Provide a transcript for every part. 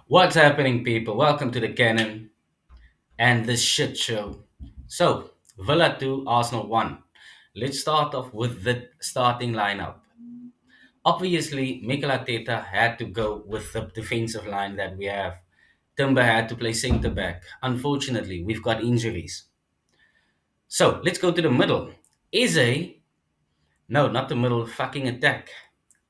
What's happening, people? Welcome to the Canon and the shit show. So, Villa 2, Arsenal 1. Let's start off with the starting lineup. Obviously, Mikel Arteta had to go with the defensive line that we have. Timber had to play centre back. Unfortunately, we've got injuries. So, let's go to the middle. Eze, no, not the middle, fucking attack.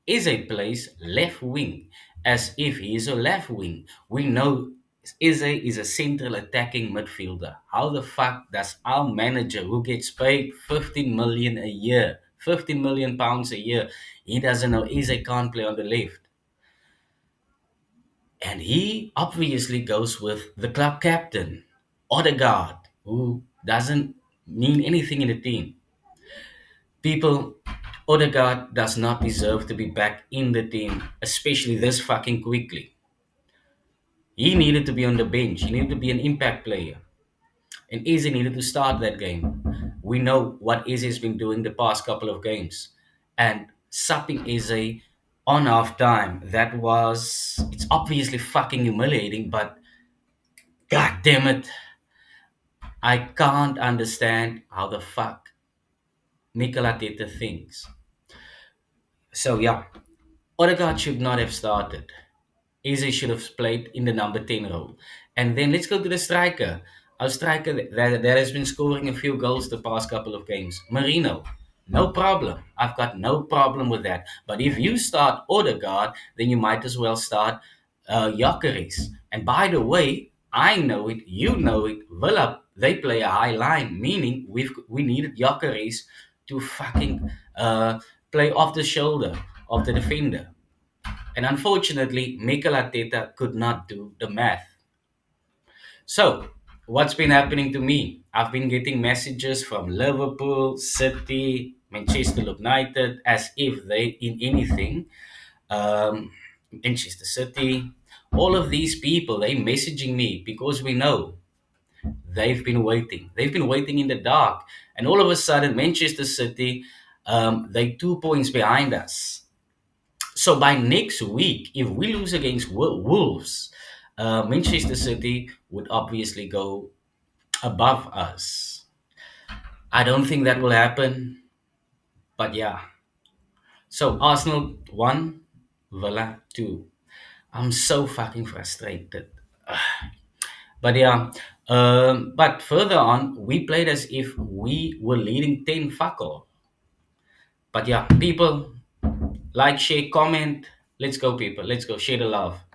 Eze plays left wing as if he is a left wing. We know Eze is a central attacking midfielder. How the fuck does our manager, who gets paid 15 million a year, 15 million pounds a year, he doesn't know Eze can't play on the left? And he obviously goes with the club captain, Odegaard, who doesn't mean anything in the team. People, Odegaard does not deserve to be back in the team, especially this fucking quickly. He needed to be on the bench. He needed to be an impact player. And Eze needed to start that game. We know what Eze has been doing the past couple of games. And supping Eze on half time, it's obviously fucking humiliating, but god damn it, I can't understand how the fuck Mikel Arteta thinks. So yeah, Odegaard should not have started. Eze should have played in the number 10 role. And then let's go to the striker. Our striker that has been scoring a few goals the past couple of games. Marino. No problem. I've got no problem with that. But if you start Odegaard, then you might as well start Gyökeres. And by the way, I know it, you know it, Villa, they play a high line, meaning we needed Gyökeres to fucking play off the shoulder of the defender. And unfortunately, Mikel Arteta could not do the math. So, what's been happening to me? I've been getting messages from Liverpool, City, Manchester United, as if they in anything. Um, Manchester City, all of these people, they messaging me because we know they've been waiting. They've been waiting in the dark. And all of a sudden, Manchester City, they 2 points behind us. So by next week, if we lose against Wolves, Manchester City would obviously go above us. I don't think that will happen, but yeah. So Arsenal 1, Villa 2. I'm so fucking frustrated. But yeah, but further on, we played as if we were leading 10 fuck all. But yeah, people, like, share, comment. Let's go, people. Let's go. Share the love.